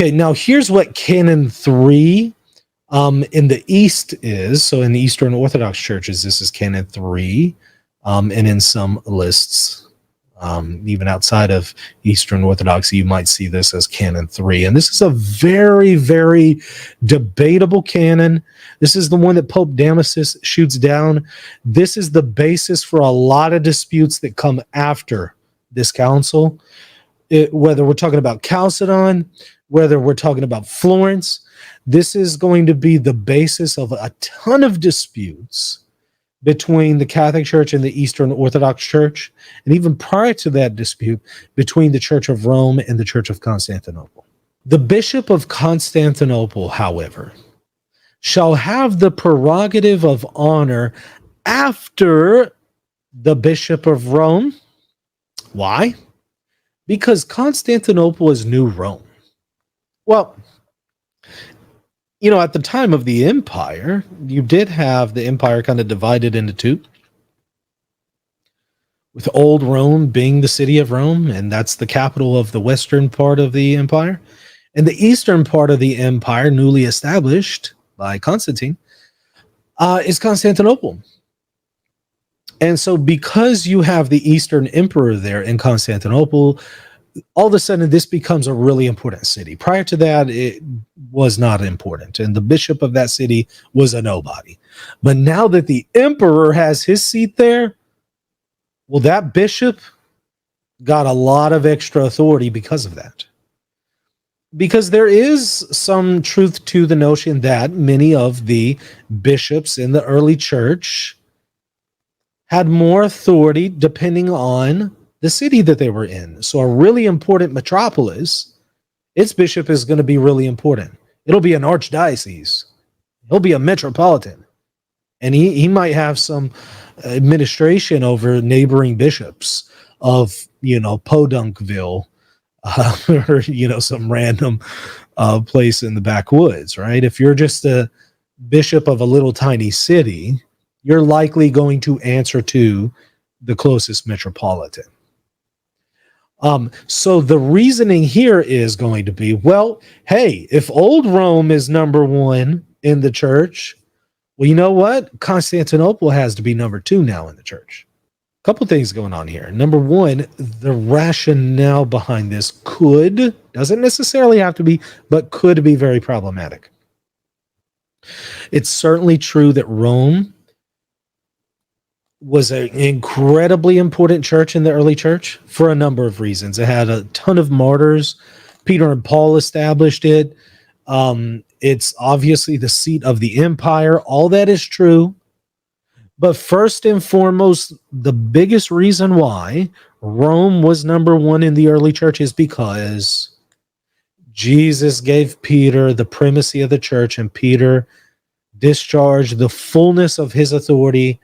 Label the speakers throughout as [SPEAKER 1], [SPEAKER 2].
[SPEAKER 1] Okay, now here's what Canon 3 in the East is. So in the Eastern Orthodox churches, this is Canon 3. And in some lists, even outside of Eastern Orthodoxy, you might see this as Canon 3. And this is a very, very debatable canon. This is the one that Pope Damasus shoots down. This is the basis for a lot of disputes that come after this council. Whether we're talking about Chalcedon, whether we're talking about Florence, this is going to be the basis of a ton of disputes between the Catholic Church and the Eastern Orthodox Church, and even prior to that dispute, between the Church of Rome and the Church of Constantinople. The Bishop of Constantinople, however, shall have the prerogative of honor after the Bishop of Rome. Why? Because Constantinople is New Rome. Well, at the time of the empire, you did have the empire kind of divided into two, with Old Rome being the city of Rome, and that's the capital of the western part of the empire, and the eastern part of the empire, newly established by Constantine, is Constantinople. And so because you have the Eastern Emperor there in Constantinople, all of a sudden this becomes a really important city. Prior to that, it was not important, and the bishop of that city was a nobody. But now that the emperor has his seat there, well, that bishop got a lot of extra authority because of that. Because there is some truth to the notion that many of the bishops in the early church had more authority depending on the city that they were in. So a really important metropolis, its bishop is going to be really important. It'll be an archdiocese. He'll be a metropolitan. And he might have some administration over neighboring bishops of, Podunkville, or, some random place in the backwoods, right? If you're just a bishop of a little tiny city, you're likely going to answer to the closest metropolitan. So the reasoning here is going to be, well, hey, if Old Rome is number one in the church, well, you know what? Constantinople has to be number two now in the church. A couple things going on here. Number one, the rationale behind this doesn't necessarily have to be, but could be very problematic. It's certainly true that Rome was an incredibly important church in the early church for a number of reasons. It had a ton of martyrs. Peter and Paul established it. It's obviously the seat of the empire. All that is true. But first and foremost, the biggest reason why Rome was number one in the early church is because Jesus gave Peter the primacy of the church, and Peter discharged the fullness of his authority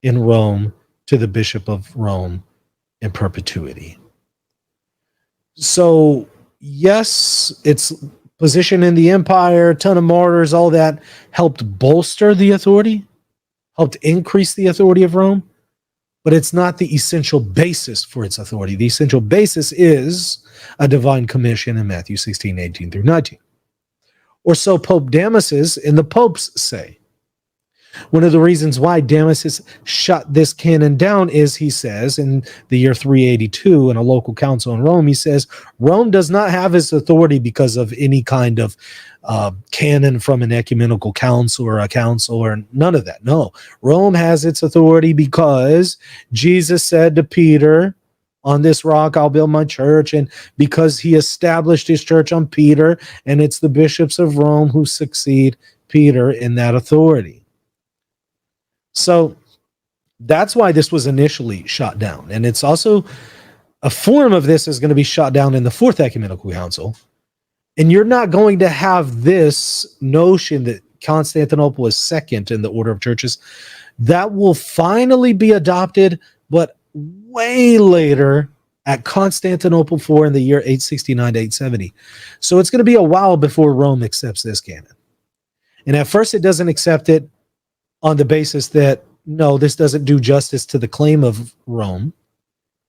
[SPEAKER 1] in Rome to the Bishop of Rome in perpetuity. So, yes, its position in the empire, a ton of martyrs, all that helped bolster the authority, helped increase the authority of Rome, but it's not the essential basis for its authority. The essential basis is a divine commission in Matthew 16, 18 through 19. Or so Pope Damasus and the popes say. One of the reasons why Damasus shut this canon down is, he says, in the year 382 in a local council in Rome, he says, Rome does not have its authority because of any kind of canon from an ecumenical council or a council or none of that. No, Rome has its authority because Jesus said to Peter, on this rock I'll build my church, and because he established his church on Peter, and it's the bishops of Rome who succeed Peter in that authority. So that's why this was initially shot down. And it's also a form of this is going to be shot down in the Fourth Ecumenical Council. And you're not going to have this notion that Constantinople is second in the order of churches. That will finally be adopted, but way later at Constantinople IV in the year 869 to 870. So it's going to be a while before Rome accepts this canon. And at first it doesn't accept it on the basis that, no, this doesn't do justice to the claim of Rome.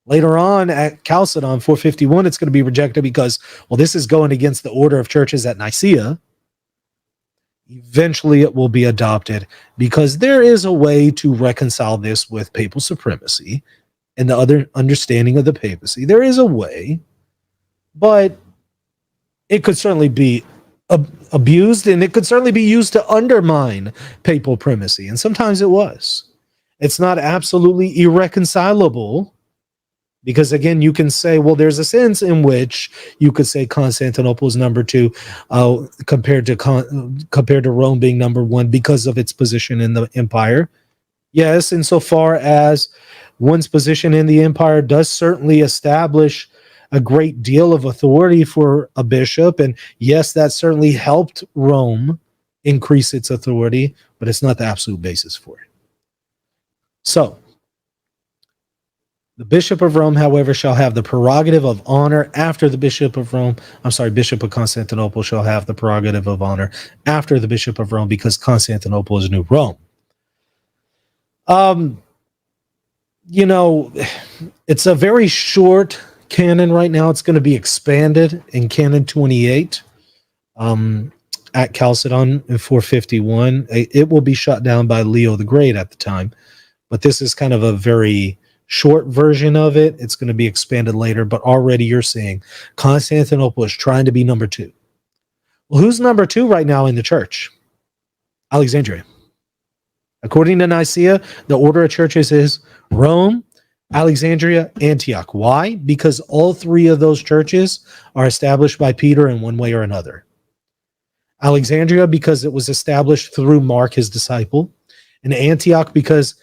[SPEAKER 1] Later on at Chalcedon 451, it's going to be rejected because, well, this is going against the order of churches at Nicaea. Eventually, it will be adopted because there is a way to reconcile this with papal supremacy and the other understanding of the papacy. There is a way, but it could certainly be abused, and it could certainly be used to undermine papal primacy. And sometimes it was. It's not absolutely irreconcilable because, again, you can say, well, there's a sense in which you could say Constantinople is number two compared to Rome being number one because of its position in the empire. Yes, insofar as one's position in the empire does certainly establish a great deal of authority for a bishop. And yes, that certainly helped Rome increase its authority, but it's not the absolute basis for it. So, the Bishop of Rome, however, shall have the prerogative of honor after the Bishop of Rome. Bishop of Constantinople shall have the prerogative of honor after the Bishop of Rome because Constantinople is New Rome. It's a very short canon right now. It's going to be expanded in Canon 28 at Chalcedon in 451. It will be shut down by Leo the Great at the time, but this is kind of a very short version of it. It's going to be expanded later, but already you're seeing Constantinople is trying to be number two. Well, who's number two right now in the church? Alexandria. According to Nicaea, the order of churches is Rome, Alexandria, Antioch. Why? Because all three of those churches are established by Peter in one way or another. Alexandria, because it was established through Mark, his disciple, and Antioch, because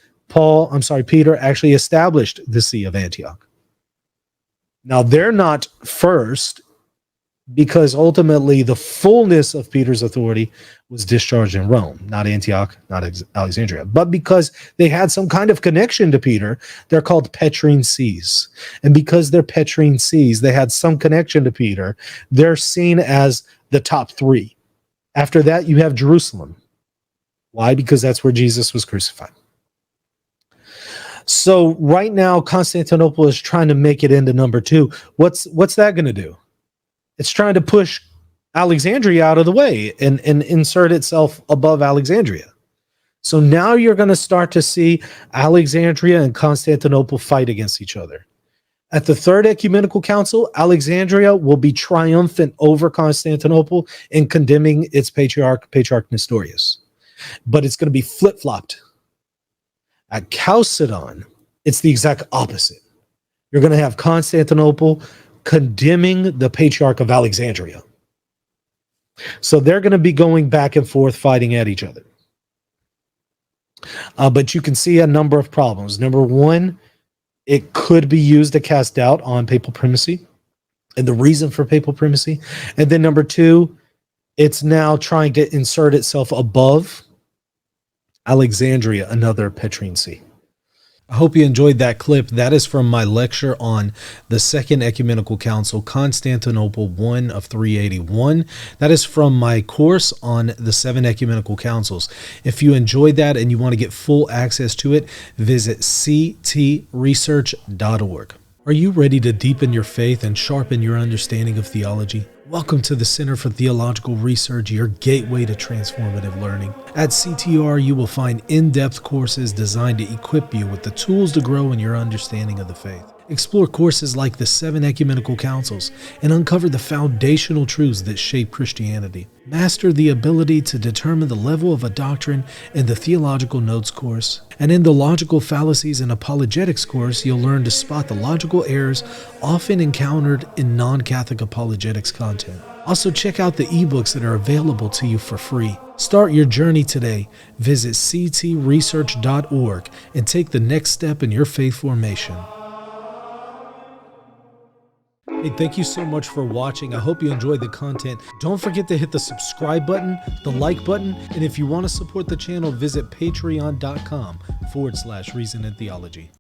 [SPEAKER 1] Peter actually established the See of Antioch. Now, they're not first because ultimately the fullness of Peter's authority was discharged in Rome, not Antioch, not Alexandria. But because they had some kind of connection to Peter, they're called Petrine sees. And because they're Petrine sees, they had some connection to Peter, they're seen as the top three. After that, you have Jerusalem. Why? Because that's where Jesus was crucified. So right now, Constantinople is trying to make it into number two. What's that going to do? It's trying to push Alexandria out of the way and insert itself above Alexandria. So now you're going to start to see Alexandria and Constantinople fight against each other. At the Third Ecumenical Council, Alexandria will be triumphant over Constantinople in condemning its Patriarch Nestorius. But it's going to be flip-flopped. At Chalcedon, it's the exact opposite. You're going to have Constantinople condemning the Patriarch of Alexandria. So they're going to be going back and forth, fighting at each other. But you can see a number of problems. Number one, it could be used to cast doubt on papal primacy and the reason for papal primacy. And then number two, it's now trying to insert itself above Alexandria, another Petrine see. I hope you enjoyed that clip. That is from my lecture on the Second Ecumenical Council, Constantinople 1 of 381. That is from my course on the 7 Ecumenical Councils. If you enjoyed that and you want to get full access to it, visit ctresearch.org. Are you ready to deepen your faith and sharpen your understanding of theology? Welcome to the Center for Theological Research, your gateway to transformative learning. At CTR, you will find in-depth courses designed to equip you with the tools to grow in your understanding of the faith. Explore courses like the 7 Ecumenical Councils and uncover the foundational truths that shape Christianity. Master the ability to determine the level of a doctrine in the Theological Notes course. And in the Logical Fallacies and Apologetics course, you'll learn to spot the logical errors often encountered in non-Catholic apologetics content. Also, check out the ebooks that are available to you for free. Start your journey today. Visit ctresearch.org and take the next step in your faith formation. Hey, thank you so much for watching. I hope you enjoyed the content. Don't forget to hit the subscribe button, the like button, and if you want to support the channel, visit patreon.com/Reason and Theology.